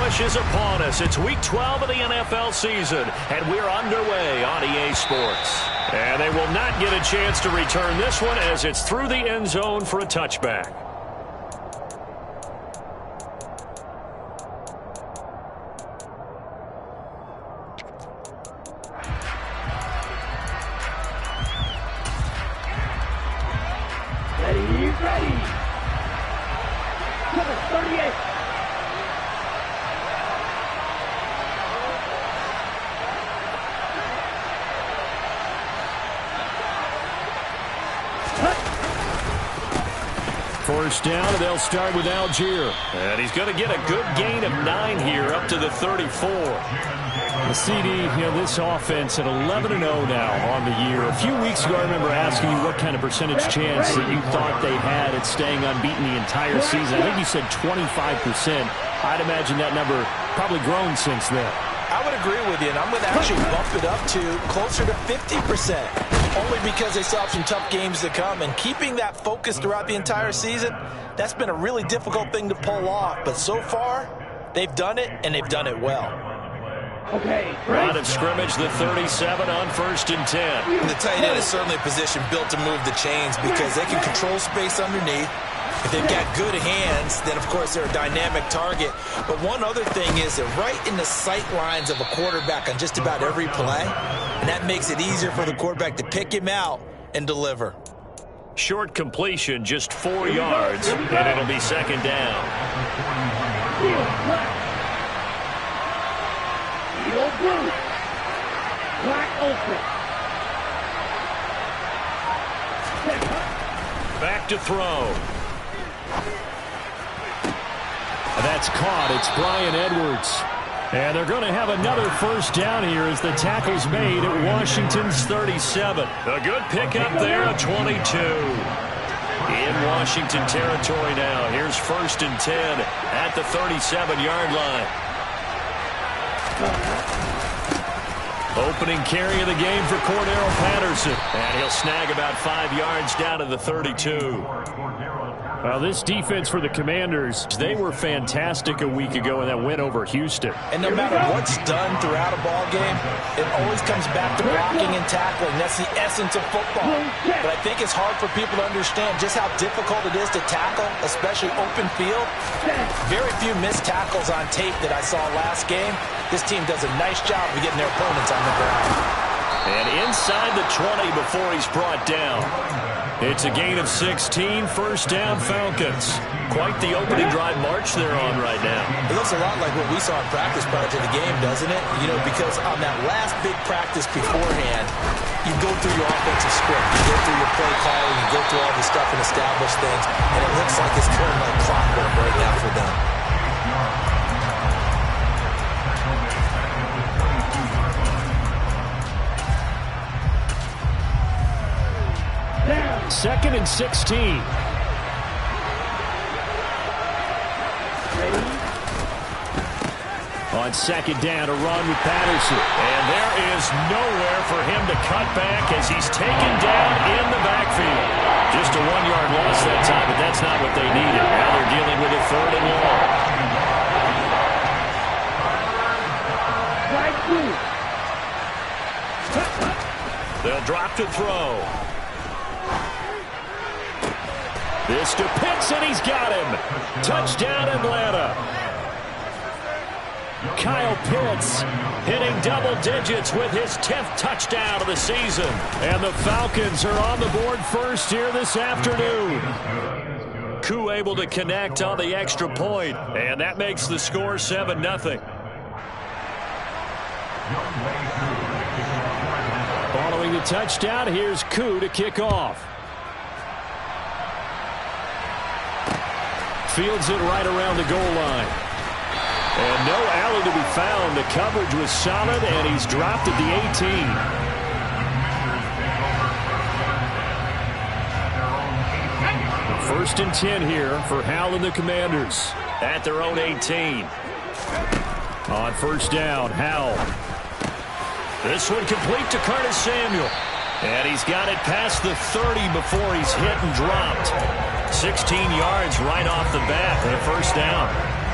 push is upon us. It's Week 12 of the NFL season, and we're underway on EA Sports. And they will not get a chance to return this one as it's through the end zone for a touchback. Ready. Number 38. First down, and they'll start with Algier. And he's going to get a good gain of 9 here, up to the 34. The CD, this offense at 11-0 now on the year. A few weeks ago, I remember asking you what kind of percentage chance that you thought they had at staying unbeaten the entire season. I think you said 25%. I'd imagine that number probably grown since then. I would agree with you, and I'm going to actually bump it up to closer to 50%, only because they still have some tough games to come. And keeping that focus throughout the entire season, that's been a really difficult thing to pull off. But so far, they've done it, and they've done it well. Okay. Line of scrimmage, the 37 on 1st and 10. And the tight end is certainly a position built to move the chains because they can control space underneath. If they've got good hands, then, of course, they're a dynamic target. But one other thing is they're right in the sight lines of a quarterback on just about every play, and that makes it easier for the quarterback to pick him out and deliver. Short completion, just 4 yards, and it'll be 2nd down. Back to throw. That's caught. It's Brian Edwards. And they're going to have another first down here as the tackle's made at Washington's 37. A good pickup there, a 22. In Washington territory now. Here's 1st and 10 at the 37-yard line. Opening carry of the game for Cordero Patterson. And he'll snag about 5 yards down to the 32. Well, this defense for the Commanders, they were fantastic a week ago in that win over Houston. And no matter what's done throughout a ball game, it always comes back to blocking and tackling. That's the essence of football. But I think it's hard for people to understand just how difficult it is to tackle, especially open field. Very few missed tackles on tape that I saw last game. This team does a nice job of getting their opponents on the ground. And inside the 20 before he's brought down. It's a gain of 16, 1st down Falcons. Quite the opening drive march they're on right now. It looks a lot like what we saw in practice prior to the game, doesn't it? Because on that last big practice beforehand, you go through your offensive script, you go through your play calling, you go through all the stuff and establish things, and it looks like it's kind of like clockwork right now for them. Second and 16. On 2nd down, a run with Patterson. And there is nowhere for him to cut back as he's taken down in the backfield. Just a 1-yard loss that time, but that's not what they needed. Now they're dealing with a 3rd and long. They'll drop to throw. This to Pitts, and he's got him. Touchdown, Atlanta. Kyle Pitts hitting double digits with his 10th touchdown of the season. And the Falcons are on the board first here this afternoon. Koo able to connect on the extra point, and that makes the score 7-0. Following the touchdown, here's Koo to kick off. Fields it right around the goal line. And no Allen to be found. The coverage was solid, and he's dropped at the 18. 1st and 10 here for Howell and the Commanders at their own 18. On 1st down, Howell. This one complete to Curtis Samuel. And he's got it past the 30 before he's hit and dropped. 16 yards right off the bat and a 1st down.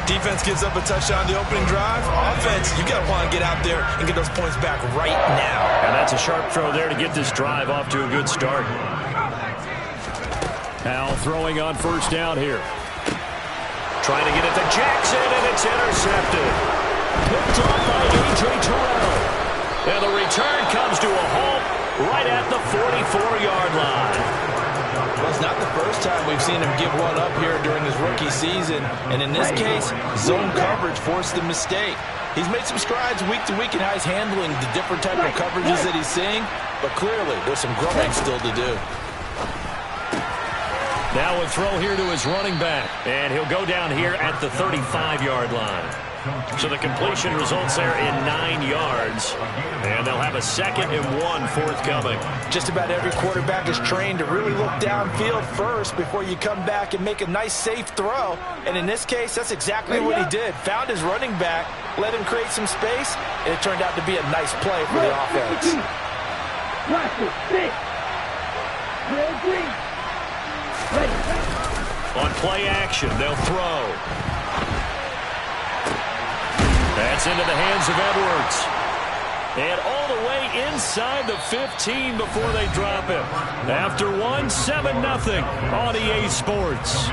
Defense gives up a touchdown on the opening drive. Offense, you got to want to get out there and get those points back right now. And that's a sharp throw there to get this drive off to a good start. Now throwing on first down here. Trying to get it to Jackson, and it's intercepted. Picked off by A.J. Terrell. And the return comes to a halt right at the 44-yard line. Well, it's not the first time we've seen him give one up here during his rookie season. And in this case, zone coverage forced the mistake. He's made some strides week to week in how he's handling the different type of coverages that he's seeing. But clearly, there's some growing still to do. Now a throw here to his running back. And he'll go down here at the 35-yard line. So the completion results there in 9 yards. And they'll have a 2nd and 1 forthcoming. Just about every quarterback is trained to really look downfield first before you come back and make a nice, safe throw. And in this case, that's exactly what he did. Found his running back, let him create some space, and it turned out to be a nice play for the offense. On play action, they'll throw. That's into the hands of Edwards. And all the way inside the 15 before they drop him. After one, 7-0 on EA Sports.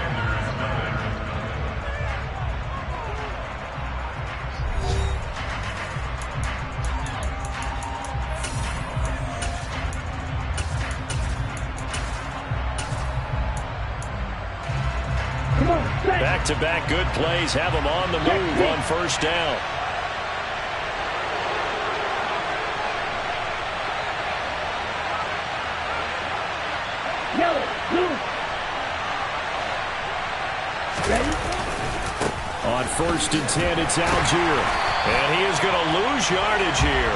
Back-to-back good plays have them on the move on first down. On 1st and 10, it's Algier. And he is going to lose yardage here.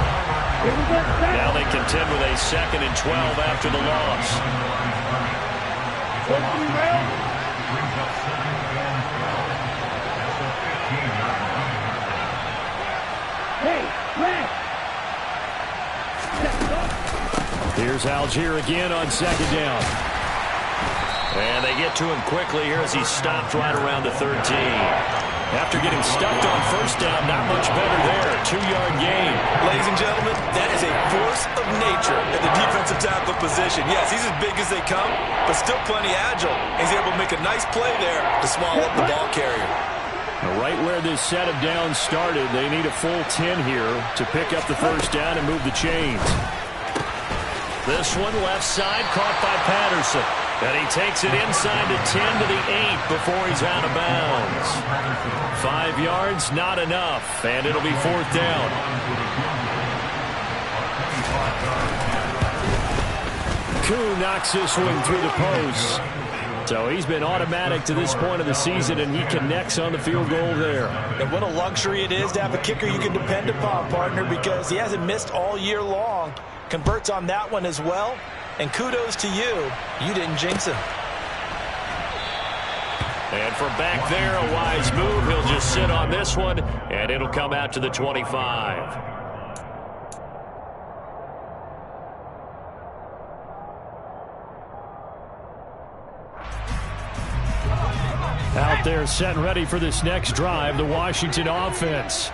Now they contend with a 2nd and 12 after the loss. Here's Algier again on 2nd down. And they get to him quickly here as he stopped right around the 13. After getting stuffed on first down, not much better there. 2-yard gain. Ladies and gentlemen, that is a force of nature at the defensive tackle position. Yes, he's as big as they come, but still plenty agile. He's able to make a nice play there to swallow up the ball carrier. Right where this set of downs started, they need a full 10 here to pick up the first down and move the chains. This one left side caught by Patterson. And he takes it inside the 10 to the 8 before he's out of bounds. 5 yards, not enough. And it'll be 4th down. Koo knocks this one through the post. So he's been automatic to this point of the season, and he connects on the field goal there. And what a luxury it is to have a kicker you can depend upon, partner, because he hasn't missed all year long. Converts on that one as well. And kudos to you. You didn't jinx him. And from back there, a wise move. He'll just sit on this one, and it'll come out to the 25. Out there set and ready for this next drive, the Washington offense.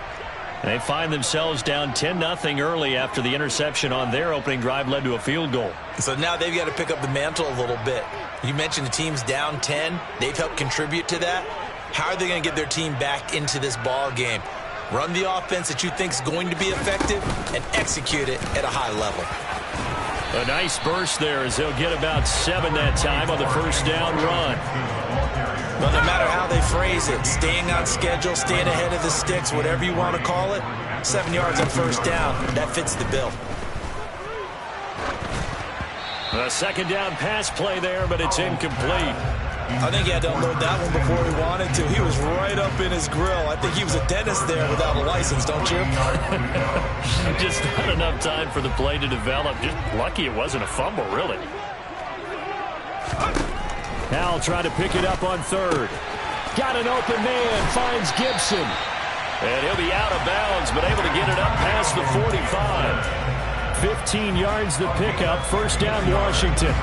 They find themselves down 10-0 early after the interception on their opening drive led to a field goal. So now they've got to pick up the mantle a little bit. You mentioned the team's down 10. They've helped contribute to that. How are they going to get their team back into this ball game? Run the offense that you think is going to be effective and execute it at a high level. A nice burst there as they'll get about 7 that time on the first down run. Well, no matter how they phrase it, staying on schedule, staying ahead of the sticks, whatever you want to call it, 7 yards on first down, that fits the bill. A 2nd down pass play there, but it's incomplete. I think he had to unload that one before he wanted to. He was right up in his grill. I think he was a dentist there without a license, don't you? Just not enough time for the play to develop. Just lucky it wasn't a fumble, really. Howell trying to pick it up on 3rd. Got an open man, finds Gibson. And he'll be out of bounds, but able to get it up past the 45. 15 yards the pickup, first down Washington.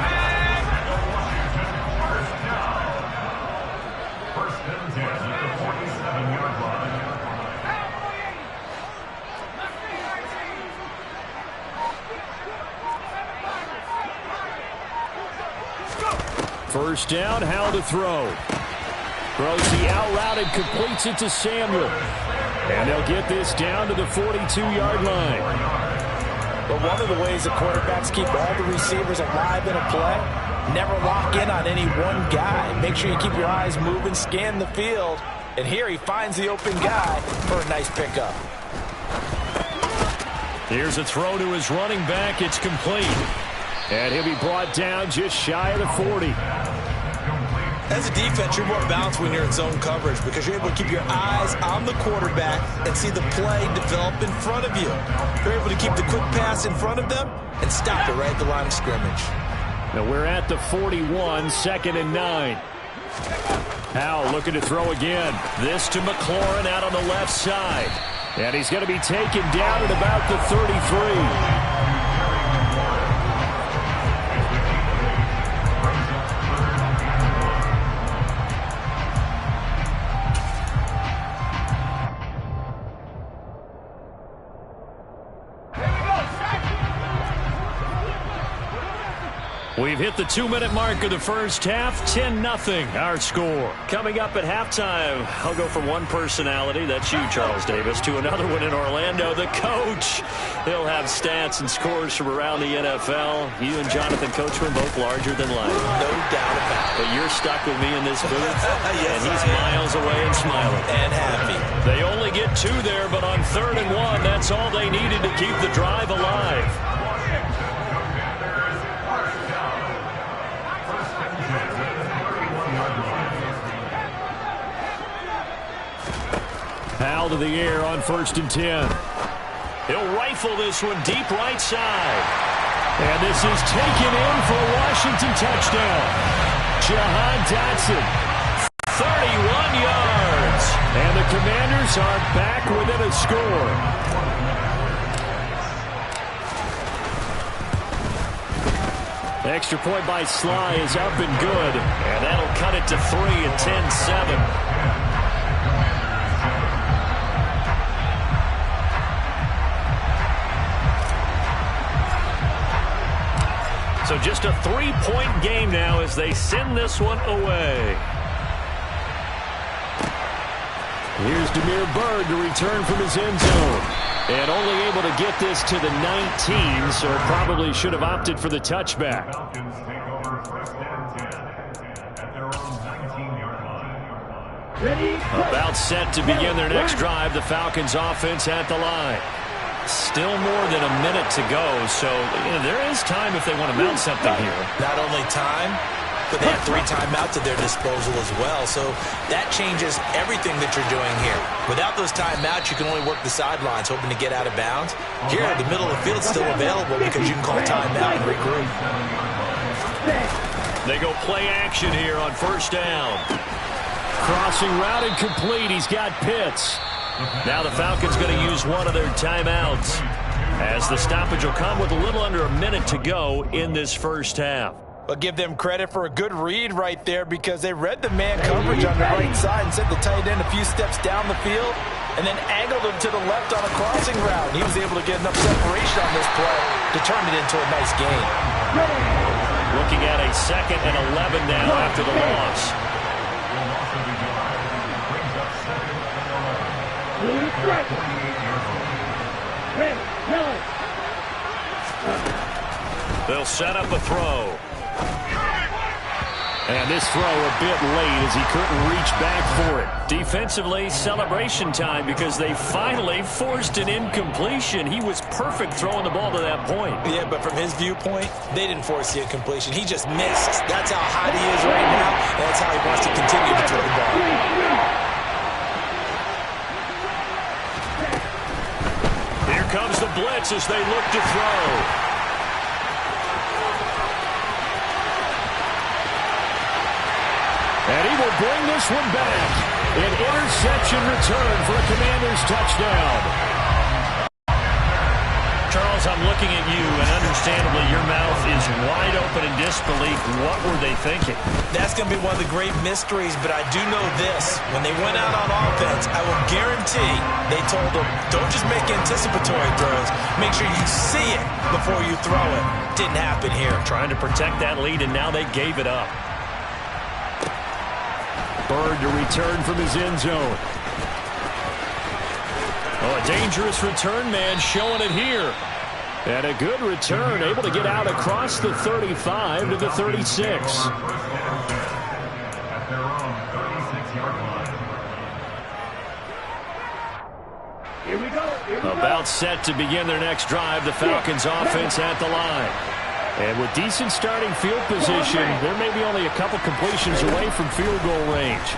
First down, Howell to throw. Throws the out route and completes it to Samuel. And they'll get this down to the 42-yard line. But one of the ways the quarterbacks keep all the receivers alive in a play, never lock in on any one guy. Make sure you keep your eyes moving, scan the field. And here he finds the open guy for a nice pickup. Here's a throw to his running back. It's complete. And he'll be brought down just shy of the 40. As a defense, you're more balanced when you're in zone coverage because you're able to keep your eyes on the quarterback and see the play develop in front of you. You're able to keep the quick pass in front of them and stop it right at the line of scrimmage. Now we're at the 41, 2nd and 9. Howell looking to throw again. This to McLaurin out on the left side. And he's going to be taken down at about the 33. We've hit the 2-minute mark of the first half. 10-0 our score. Coming up at halftime, I'll go from one personality, that's you, Charles Davis, to another one in Orlando, the coach. He'll have stats and scores from around the NFL. You and Jonathan Coachman both larger than life. No doubt about it. But you're stuck with me in this booth, yes, and he's miles away and smiling. And happy. They only get 2 there, but on 3rd and 1, that's all they needed to keep the drive alive. Howell to the air on 1st and 10. He'll rifle this one deep right side. And this is taken in for a Washington touchdown. Jahan Dotson, 31 yards. And the Commanders are back within a score. Extra point by Sly is up and good. And that'll cut it to 3 at 10-7. So just a 3-point game now as they send this one away. Here's Damiere Byrd to return from his end zone. And only able to get this to the 19, so probably should have opted for the touchback. About set to begin their next drive. The Falcons offense at the line. Still more than a minute to go, so there is time if they want to mount something here. Not only time, but they have 3 timeouts at their disposal as well, so that changes everything that you're doing here. Without those timeouts, you can only work the sidelines, hoping to get out of bounds. Here, the middle of the field is still available because you can call timeout and regroup. They go play action here on 1st down. Crossing route and complete. He's got Pitts. Now the Falcons going to use one of their timeouts as the stoppage will come with a little under a minute to go in this first half. But give them credit for a good read right there because they read the man coverage on the right side and sent the tight end a few steps down the field and then angled him to the left on a crossing route. He was able to get enough separation on this play to turn it into a nice gain. Looking at a 2nd and 11 now after the loss. They'll set up a throw. And this throw a bit late as he couldn't reach back for it. Defensively, celebration time because they finally forced an incompletion. He was perfect throwing the ball to that point. Yeah, but from his viewpoint, they didn't force the incompletion. He just missed. That's how hot he is right now, and that's how he wants to continue to throw the ball. Here comes the blitz as they look to throw. And he will bring this one back. An interception return for a Commanders touchdown. Charles, I'm looking at you, and understandably your mouth is wide open in disbelief. What were they thinking? That's going to be one of the great mysteries, but I do know this. When they went out on offense, I will guarantee they told them, don't just make anticipatory throws. Make sure you see it before you throw it. Didn't happen here. Trying to protect that lead, and now they gave it up. Bird to return from his end zone. Oh, a dangerous return man showing it here. And a good return, able to get out across the 35 to the 36. Here we go. About set to begin their next drive, the Falcons offense at the line. And with decent starting field position, there may be only a couple completions away from field goal range.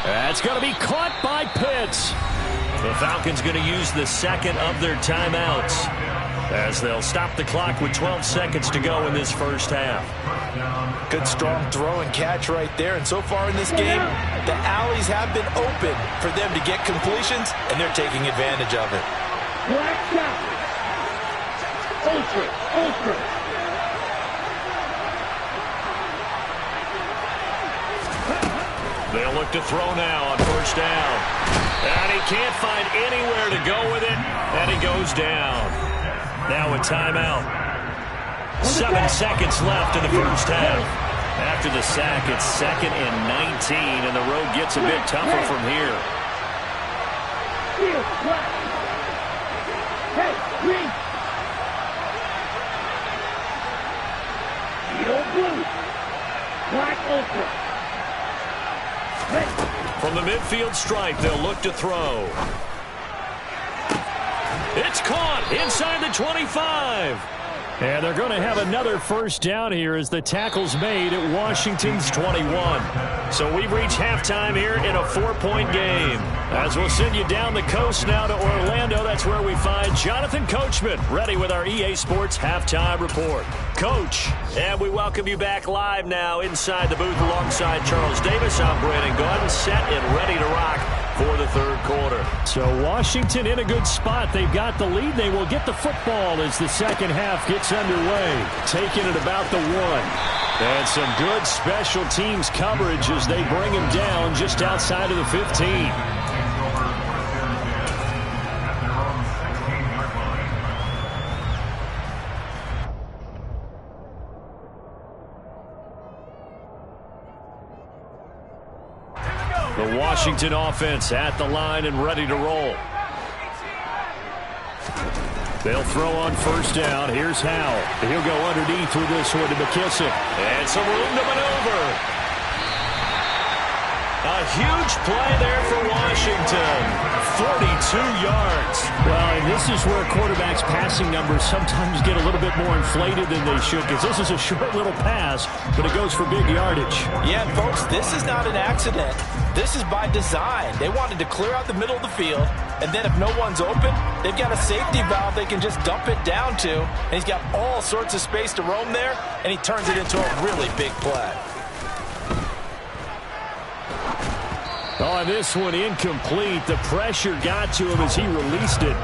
That's going to be caught by Pitts. The Falcons going to use the second of their timeouts as they'll stop the clock with 12 seconds to go in this first half. Good strong throw and catch right there. And so far in this game, the alleys have been open for them to get completions, and they're taking advantage of it. Black shot. Ultra. They'll look to throw now on first down. And he can't find anywhere to go with it, and he goes down. Now a timeout. 7 seconds left in the first half. After the sack, it's 2nd and 19, and the road gets a bit tougher from here. Hey, green. Yellow blue. Black ultra. From the midfield stripe, they'll look to throw. It's caught inside the 25. And they're going to have another first down here as the tackle's made at Washington's 21. So we've reached halftime here in a 4-point game. As we'll send you down the coast now to Orlando, that's where we find Jonathan Coachman ready with our EA Sports Halftime Report. Coach, and we welcome you back live now inside the booth alongside Charles Davis. I'm Brandon Gordon, set and ready to rock for the third quarter. So Washington in a good spot. They've got the lead. They will get the football as the second half gets underway. Taking it about the 1. And some good special teams coverage as they bring him down just outside of the 15. The Washington offense at the line and ready to roll. They'll throw on first down. Here's Howell. He'll go underneath with this one to McKissick. And some room to maneuver. A huge play there for Washington. 42 yards. Well, and this is where quarterbacks' passing numbers sometimes get a little bit more inflated than they should, because this is a short little pass, but it goes for big yardage. Yeah, folks, this is not an accident. This is by design. They wanted to clear out the middle of the field, and then if no one's open, they've got a safety valve they can just dump it down to, and he's got all sorts of space to roam there, and he turns it into a really big play. Oh, this one incomplete. The pressure got to him as he released it.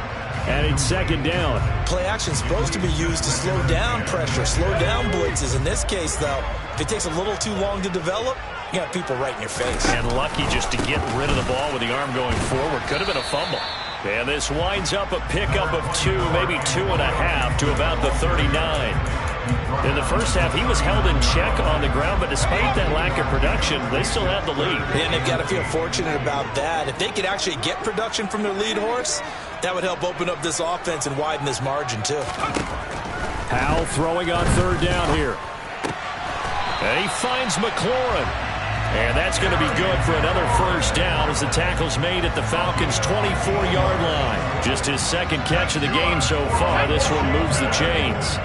And it's second down. Play action is supposed to be used to slow down pressure, slow down blitzes. In this case, though, if it takes a little too long to develop, you got people right in your face. And lucky just to get rid of the ball with the arm going forward. Could have been a fumble. And this winds up a pickup of 2, maybe 2.5 to about the 39. In the first half, he was held in check on the ground, but despite that lack of production, they still have the lead. And they've got to feel fortunate about that. If they could actually get production from their lead horse, that would help open up this offense and widen this margin, too. Howell throwing on third down here. And he finds McLaurin. And that's going to be good for another first down as the tackle's made at the Falcons' 24-yard line. Just his second catch of the game so far. This one moves the chains.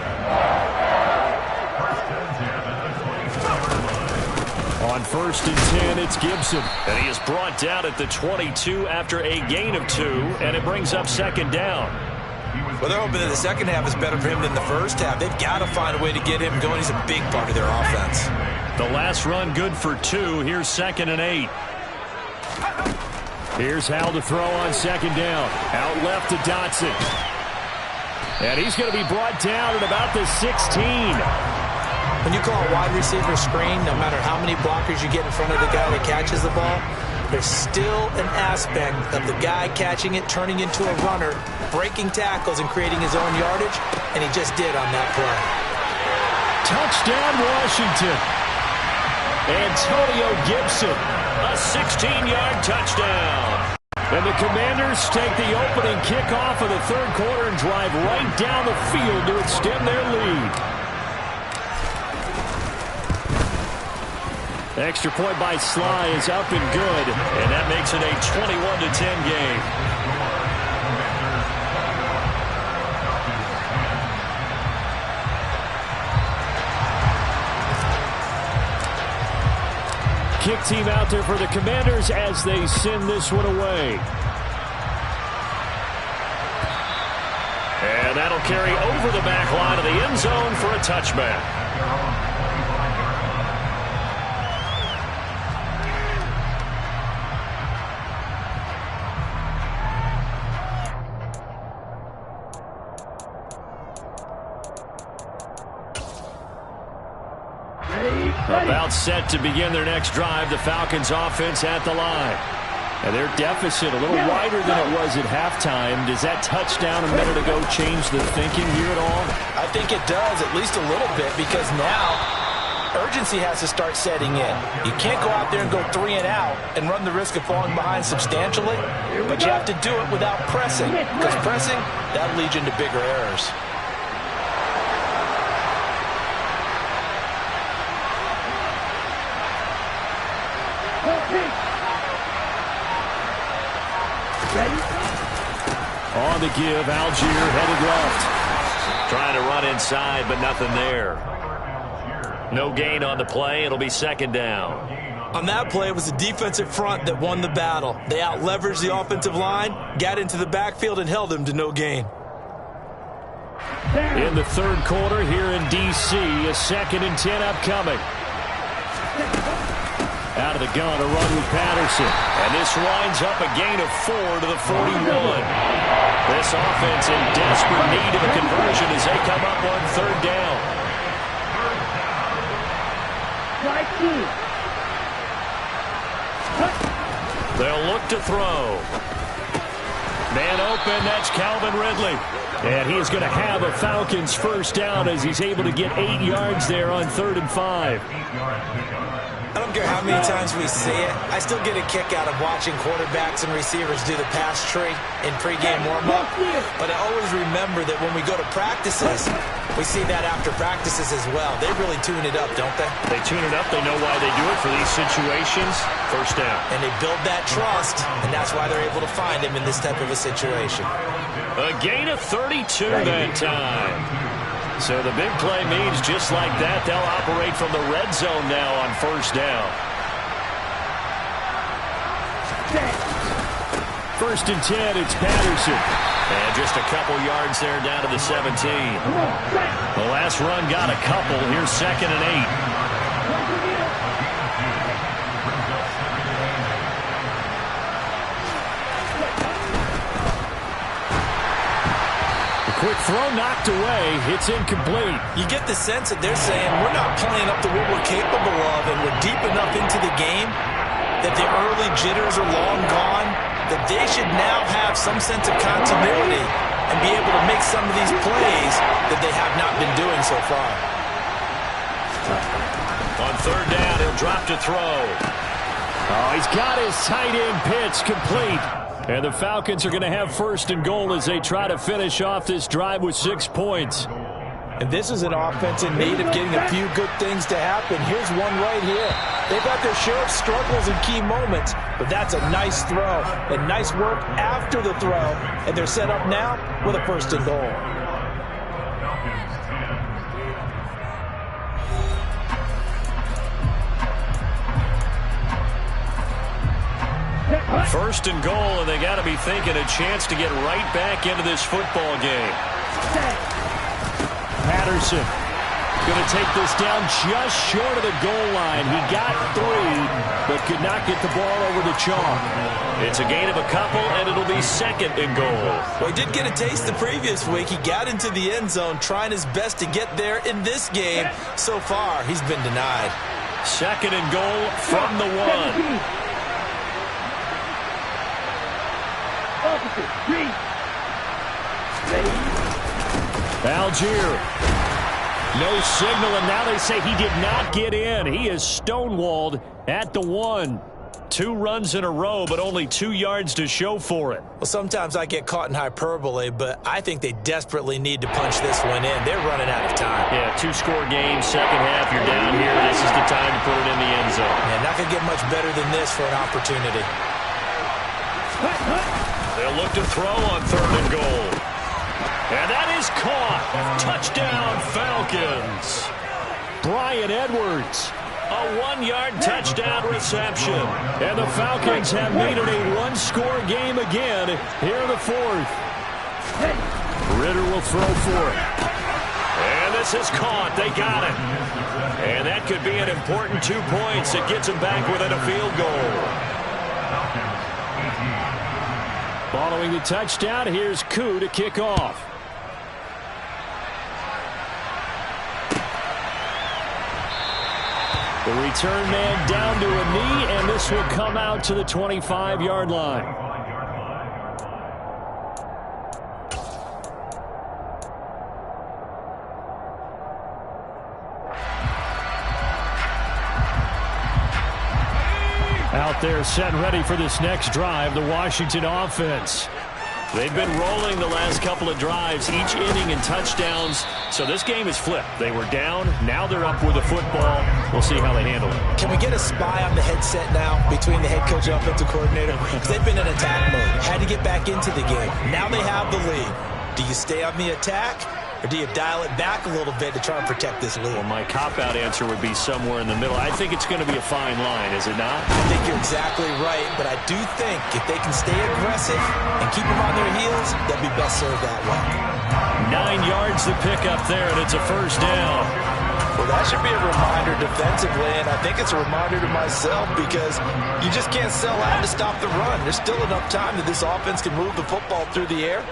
On first and 10, it's Gibson. And he is brought down at the 22 after a gain of 2, and it brings up second down. Well, they're hoping that the second half is better for him than the first half. They've got to find a way to get him going. He's a big part of their offense. The last run good for 2. Here's 2nd and 8. Here's Howell to throw on second down. Out left to Dotson. And he's going to be brought down at about the 16. When you call a wide receiver screen, no matter how many blockers you get in front of the guy that catches the ball, there's still an aspect of the guy catching it, turning into a runner, breaking tackles and creating his own yardage, and he just did on that play. Touchdown, Washington. Antonio Gibson, a 16-yard touchdown. And the Commanders take the opening kickoff of the third quarter and drive right down the field to extend their lead. Extra point by Sly is up and good, and that makes it a 21-10 game. Kick team out there for the Commanders as they send this one away. And that'll carry over the back line of the end zone for a touchback. About set to begin their next drive, the Falcons offense at the line. And their deficit a little wider than it was at halftime. Does that touchdown a minute ago change the thinking here at all? I think it does, at least a little bit, because now urgency has to start setting in. You can't go out there and go 3 and out and run the risk of falling behind substantially, but you have to do it without pressing, because pressing, that'll lead you into bigger errors. On the give, Algier headed left. Trying to run inside, but nothing there. No gain on the play. It'll be second down. On that play, it was the defensive front that won the battle. They out-leveraged the offensive line, got into the backfield, and held them to no gain. In the third quarter here in D.C., a 2nd and 10 upcoming. Out of the gun, a run with Patterson. And this winds up a gain of 4 to the 41. This offense in desperate need of a conversion as they come up on third down. They'll look to throw. Man open, that's Calvin Ridley. And he is going to have a Falcons first down as he's able to get 8 yards there on 3rd and 5. I don't care how many times we see it. I still get a kick out of watching quarterbacks and receivers do the pass tree in pregame warm-up. But I always remember that when we go to practices, we see that after practices as well. They really tune it up, don't they? They tune it up. They know why they do it for these situations. First down. And they build that trust, and that's why they're able to find him in this type of a situation. A gain of 32 that time. So the big play means just like that, they'll operate from the red zone now on first down. 1st and 10, it's Patterson. And just a couple yards there down to the 17. The last run got a couple. Here's 2nd and 8. Quick throw knocked away. It's incomplete. You get the sense that they're saying we're not playing up to what we're capable of, and we're deep enough into the game that the early jitters are long gone, that they should now have some sense of continuity and be able to make some of these plays that they have not been doing so far. On third down, he'll drop to throw. Oh, he's got his tight end pitch complete. And the Falcons are going to have 1st and goal as they try to finish off this drive with 6 points. And this is an offense in need of getting a few good things to happen. Here's one right here. They've got their share of struggles in key moments, but that's a nice throw and nice work after the throw. And they're set up now with a 1st and goal. First and goal, and they got to be thinking a chance to get right back into this football game. Patterson going to take this down just short of the goal line. He got 3, but could not get the ball over the chalk. It's a gain of a couple, and it'll be 2nd and goal. Well, he did get a taste the previous week. He got into the end zone, trying his best to get there in this game. So far, he's been denied. 2nd and goal from the 1. Algier No signal, and now they say he did not get in. He is stonewalled at the 1. 2 runs in a row, but only 2 yards to show for it. Well, sometimes I get caught in hyperbole, but I think they desperately need to punch this one in. They're running out of time. Yeah, 2-score game, second half. You're down here. This is the time to put it in the end zone. Yeah, not going to get much better than this for an opportunity. They'll look to throw on 3rd and goal. And that is caught. Touchdown, Falcons. Bryan Edwards. A 1-yard touchdown reception. And the Falcons have made it a 1-score game again here in the 4th. Ritter will throw for it. And this is caught. They got it. And that could be an important 2 points. It gets them back within a field goal. Following the touchdown, here's Koo to kick off. The return man down to a knee, and this will come out to the 25-yard line. Out there set and ready for this next drive, the Washington offense. They've been rolling the last couple of drives, each inning in touchdowns. So this game is flipped. They were down. Now they're up with the football. We'll see how they handle it. Can we get a spy on the headset now between the head coach and offensive coordinator? Because they've been in attack mode. Had to get back into the game. Now they have the lead. Do you stay on the attack? Or do you dial it back a little bit to try and protect this lead? Well, my cop-out answer would be somewhere in the middle. I think it's going to be a fine line, is it not? I think you're exactly right, but I do think if they can stay aggressive and keep them on their heels, they'll be best served that way. 9 yards to pick up there, and it's a first down. Well, that should be a reminder defensively, and I think it's a reminder to myself because you just can't sell out to stop the run. There's still enough time that this offense can move the football through the air,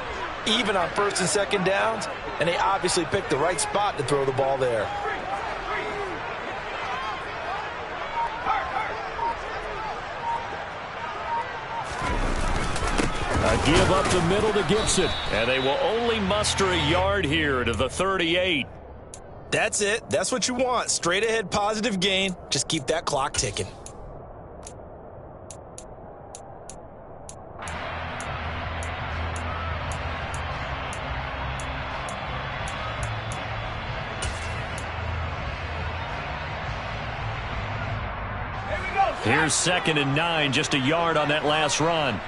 even on 1st and 2nd downs, and they obviously picked the right spot to throw the ball there. A give up the middle to Gibson, and they will only muster a yard here to the 38. That's it. That's what you want. Straight ahead positive gain. Just keep that clock ticking. Here's 2nd and 9, just a yard on that last run.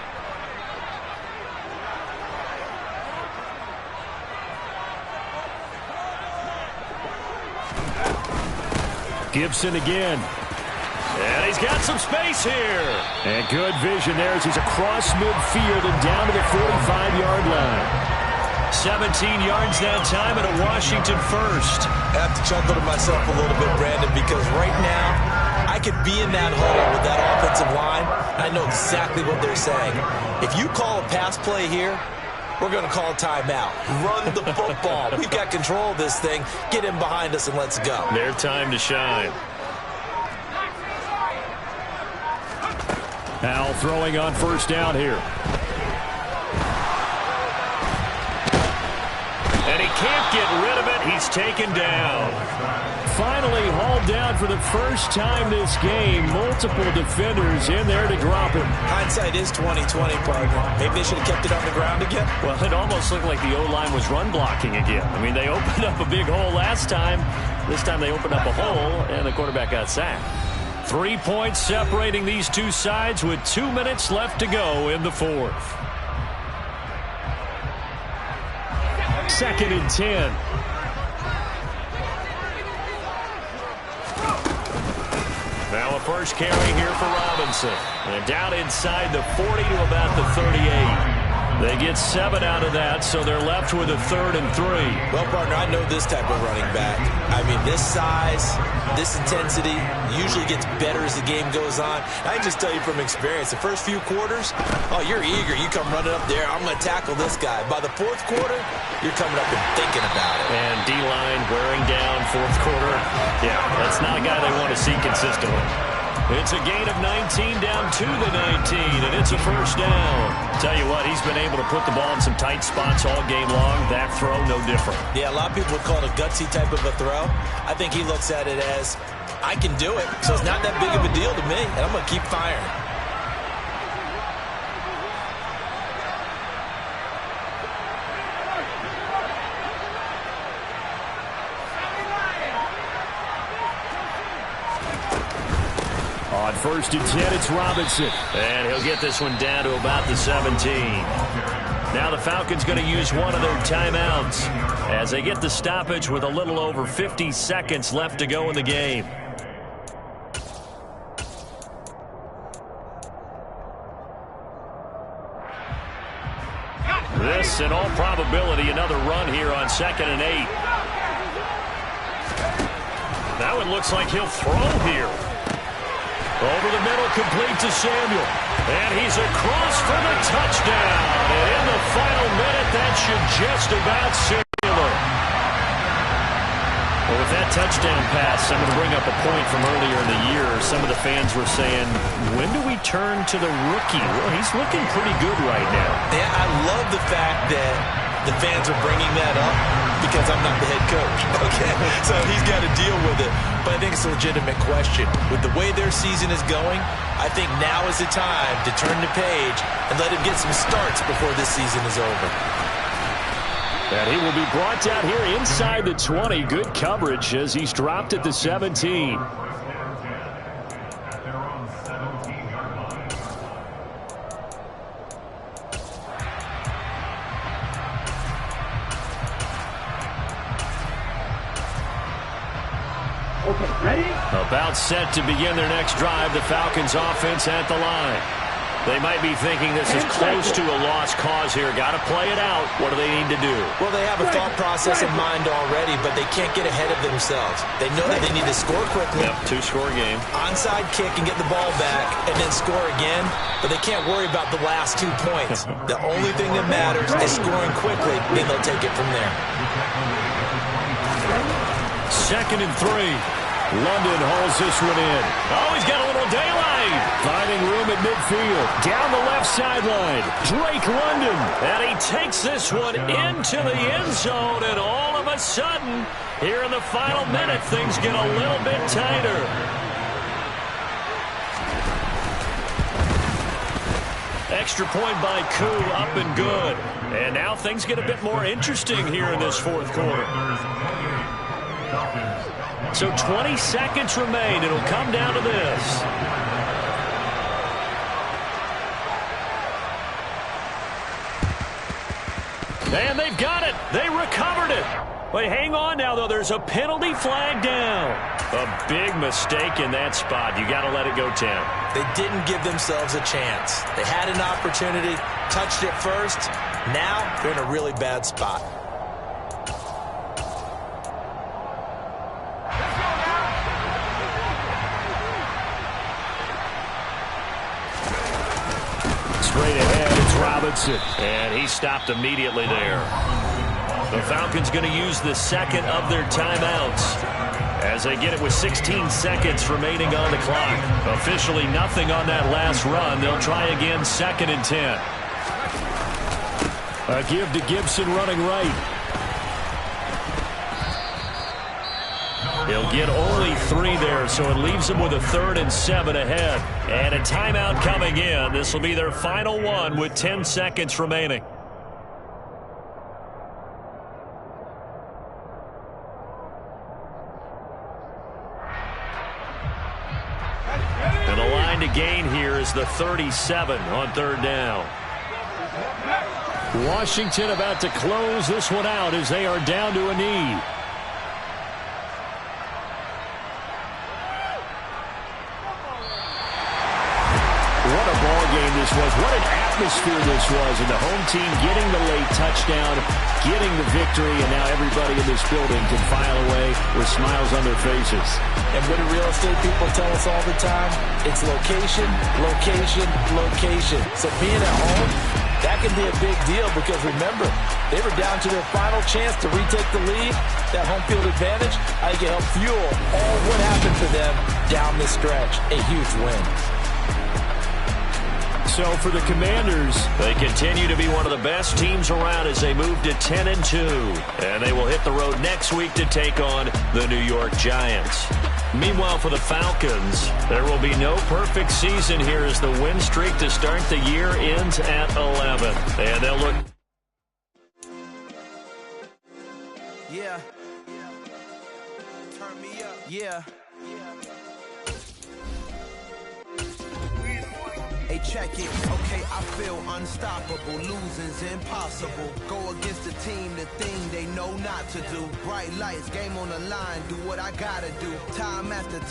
Gibson again. And he's got some space here. And good vision there as he's across midfield and down to the 45-yard line. 17 yards that time and a Washington first. I have to chuckle to myself a little bit, Brandon, because right now I could be in that hole with that offensive line. I know exactly what they're saying. If you call a pass play here, we're going to call a timeout. Run the football. We've got control of this thing. Get in behind us and let's go. Their time to shine. Al throwing on 1st down here. And he can't get rid of it. He's taken down. Finally hauled down for the first time this game. Multiple defenders in there to drop him. Hindsight is 20/20, partner. Maybe they should have kept it on the ground again. Well, it almost looked like the O-line was run blocking again. I mean, they opened up a big hole last time. This time they opened up a hole, and the quarterback got sacked. 3 points separating these two sides with 2 minutes left to go in the 4th. 2nd and 10. Now a first carry here for Robinson. And down inside the 40 to about the 38. They get 7 out of that, so they're left with a 3rd and 3. Well, partner, I know this type of running back. I mean, this size, this intensity usually gets better as the game goes on. I can just tell you from experience, the first few quarters, oh, you're eager. You come running up there, I'm going to tackle this guy. By the 4th quarter, you're coming up and thinking about it. And D-line wearing down 4th quarter. Yeah, that's not a guy they want to see consistently. It's a gain of 19 down to the 19, and it's a first down. Tell you what, he's been able to put the ball in some tight spots all game long. That throw, no different. Yeah, a lot of people would call it a gutsy type of a throw. I think he looks at it as, I can do it, so it's not that big of a deal to me, and I'm going to keep firing. On first and 10, it's Robinson. And he'll get this one down to about the 17. Now the Falcons going to use one of their timeouts as they get the stoppage with a little over 50 seconds left to go in the game. This, in all probability, another run here on 2nd and 8. That one looks like he'll throw here. Over the middle, complete to Samuel. And he's across for the touchdown. And in the final minute, that should just about seal it. Well, with that touchdown pass, I'm going to bring up a point from earlier in the year. Some of the fans were saying, when do we turn to the rookie? Well, he's looking pretty good right now. Yeah, I love the fact that the fans are bringing that up because I'm not the head coach, okay? So he's got to deal with it. But I think it's a legitimate question. With the way their season is going, I think now is the time to turn the page and let him get some starts before this season is over. And he will be brought down here inside the 20. Good coverage as he's dropped at the 17. Okay, ready? About set to begin their next drive, the Falcons offense at the line. They might be thinking this is close to a lost cause here. Got to play it out. What do they need to do? Well, they have a thought process in mind already, but they can't get ahead of themselves. They know that they need to score quickly. Yep, two-score game. Onside kick and get the ball back and then score again, but they can't worry about the last 2 points. The only thing that matters is scoring quickly, then they'll take it from there. 2nd and 3. London hauls this one in. Oh, he's got a little daylight. Finding room at midfield. Down the left sideline. Drake London. And he takes this one into the end zone. And all of a sudden, here in the final minute, things get a little bit tighter. Extra point by Koo, up and good. And now things get a bit more interesting here in this fourth quarter. So 20 seconds remain. It'll come down to this. And they've got it. They recovered it. Wait, hang on now, though. There's a penalty flag down. A big mistake in that spot. You got to let it go, Tim. They didn't give themselves a chance. They had an opportunity, touched it first. Now they're in a really bad spot. Straight ahead, it's Robinson. And he stopped immediately there. The Falcons going to use the second of their timeouts as they get it with 16 seconds remaining on the clock. Officially nothing on that last run. They'll try again 2nd and 10. A give to Gibson running right. He'll get only 3 there, so it leaves them with a 3rd and 7 ahead. And a timeout coming in. This will be their final one with 10 seconds remaining. And the line to gain here is the 37 on 3rd down. Washington about to close this one out as they are down to a knee. What a ball game this was. What an atmosphere this was. And the home team getting the late touchdown, getting the victory, and now everybody in this building can file away with smiles on their faces. And what do real estate people tell us all the time? It's location, location, location. So being at home, That can be a big deal because, remember, they were down to their final chance to retake the lead. That home field advantage, I think it helped fuel all what happened for them down the stretch. A huge win. So for the Commanders, they continue to be one of the best teams around as they move to 10-2. And they will hit the road next week to take on the New York Giants. Meanwhile, for the Falcons, there will be no perfect season here as the win streak to start the year ends at 11. And they'll look... Yeah. Turn me up. Yeah. Hey, check it. Okay, I feel unstoppable. Losing's impossible. Go against the team, the thing they know not to do. Bright lights, game on the line. Do what I gotta do. Time after time.